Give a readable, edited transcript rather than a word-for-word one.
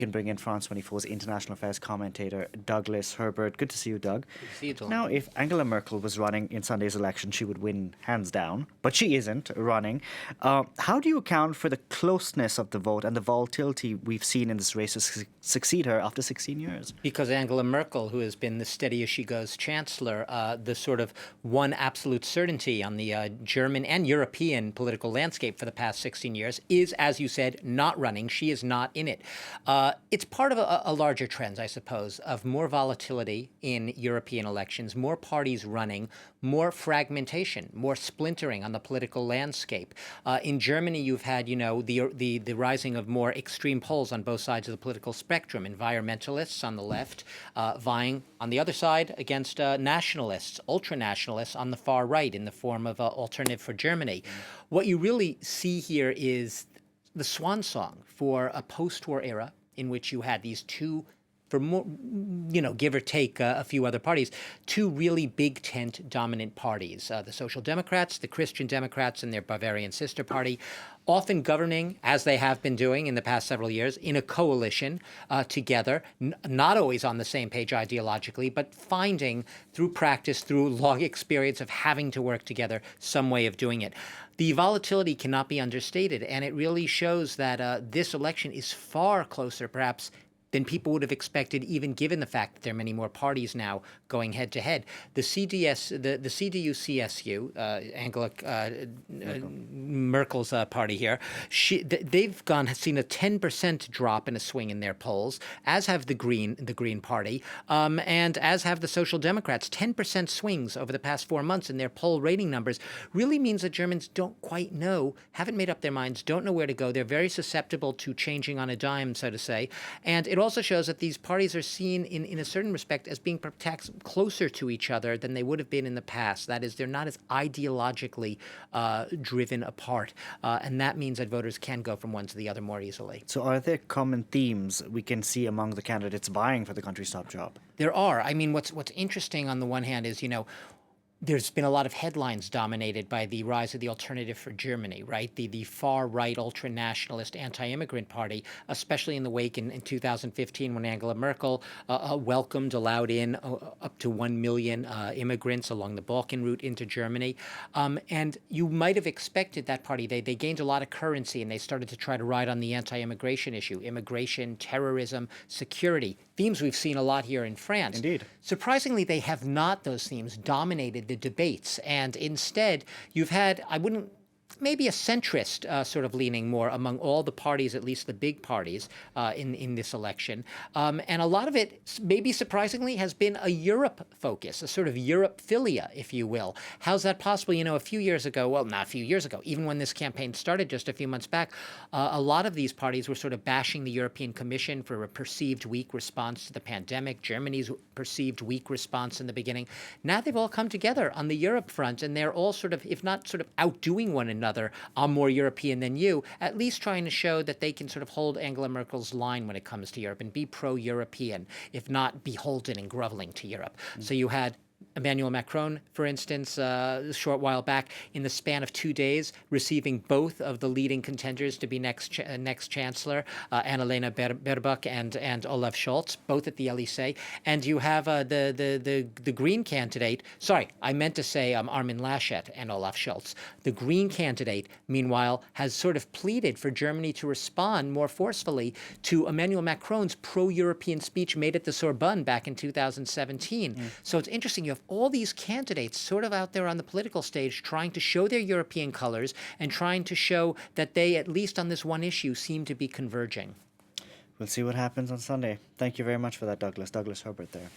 Can bring in France 24's international affairs commentator Douglas Herbert. Good to see you, Doug. Good to see you, Tom. Now, if Angela Merkel was running in Sunday's election, she would win hands down, but she isn't running. How do you account for the closeness of the vote and the volatility we've seen in this race to succeed her after 16 years? Because Angela Merkel, who has been the steady-as-she-goes chancellor, the sort of one absolute certainty on the German and European political landscape for the past 16 years, is, as you said, not running. She is not in it. It's part of a larger trend, I suppose, of more volatility in European elections, more parties running, more fragmentation, more splintering on the political landscape. In Germany, you've had, the rising of more extreme poles on both sides of the political spectrum. Environmentalists on the left vying on the other side against nationalists, ultra-nationalists on the far right in the form of Alternative for Germany. What you really see here is the swan song for a post-war era in which you had these two, for more, give or take a few other parties, two really big tent dominant parties, the Social Democrats, the Christian Democrats, and their Bavarian sister party, often governing, as they have been doing in the past several years, in a coalition together, not always on the same page ideologically, but finding through practice, through long experience of having to work together, some way of doing it. The volatility cannot be understated, and it really shows that this election is far closer, perhaps, than people would have expected, even given the fact that there are many more parties now going head-to-head. The CDU-CSU, Angela Merkel's party here, they've seen a 10% drop in a swing in their polls, as have the Green Party, and as have the Social Democrats. 10% swings over the past 4 months in their poll rating numbers really means that Germans don't quite know, haven't made up their minds, don't know where to go. They're very susceptible to changing on a dime, so to say. And it also shows that these parties are seen in a certain respect as being perhaps closer to each other than they would have been in the past. That is, they're not as ideologically driven apart. And that means that voters can go from one to the other more easily. So are there common themes we can see among the candidates vying for the country's top job? There are. I mean, what's interesting on the one hand is, there's been a lot of headlines dominated by the rise of the Alternative for Germany, right? The far-right, ultra-nationalist, anti-immigrant party, especially in the wake in 2015 when Angela Merkel allowed in up to 1 million immigrants along the Balkan route into Germany. And you might have expected that party. They gained a lot of currency, and they started to try to ride on the anti-immigration issue, immigration, terrorism, security, themes we've seen a lot here in France. Indeed. Surprisingly, they have not, those themes, dominated the debates. And instead, you've had, maybe a centrist sort of leaning more among all the parties, at least the big parties, in this election. And a lot of it, maybe surprisingly, has been a Europe focus, a sort of Europhilia, if you will. How's that possible? A few years ago, well, not a few years ago, even when this campaign started just a few months back, a lot of these parties were sort of bashing the European Commission for a perceived weak response to the pandemic, Germany's perceived weak response in the beginning. Now they've all come together on the Europe front, and they're all sort of, if not sort of outdoing one another, I'm more European than you, at least trying to show that they can sort of hold Angela Merkel's line when it comes to Europe and be pro-European, if not beholden and groveling to Europe. So you had Emmanuel Macron, for instance, a short while back, in the span of 2 days, receiving both of the leading contenders to be next chancellor, Annalena Baerbock and Olaf Scholz, both at the Elysee. And you have the Green candidate. Sorry, I meant to say Armin Laschet and Olaf Scholz. The Green candidate, meanwhile, has sort of pleaded for Germany to respond more forcefully to Emmanuel Macron's pro-European speech made at the Sorbonne back in 2017. So it's interesting. You have all these candidates sort of out there on the political stage trying to show their European colors and trying to show that they, at least on this one issue, seem to be converging. We'll see what happens on Sunday. Thank you very much for that, Douglas. Douglas Herbert there.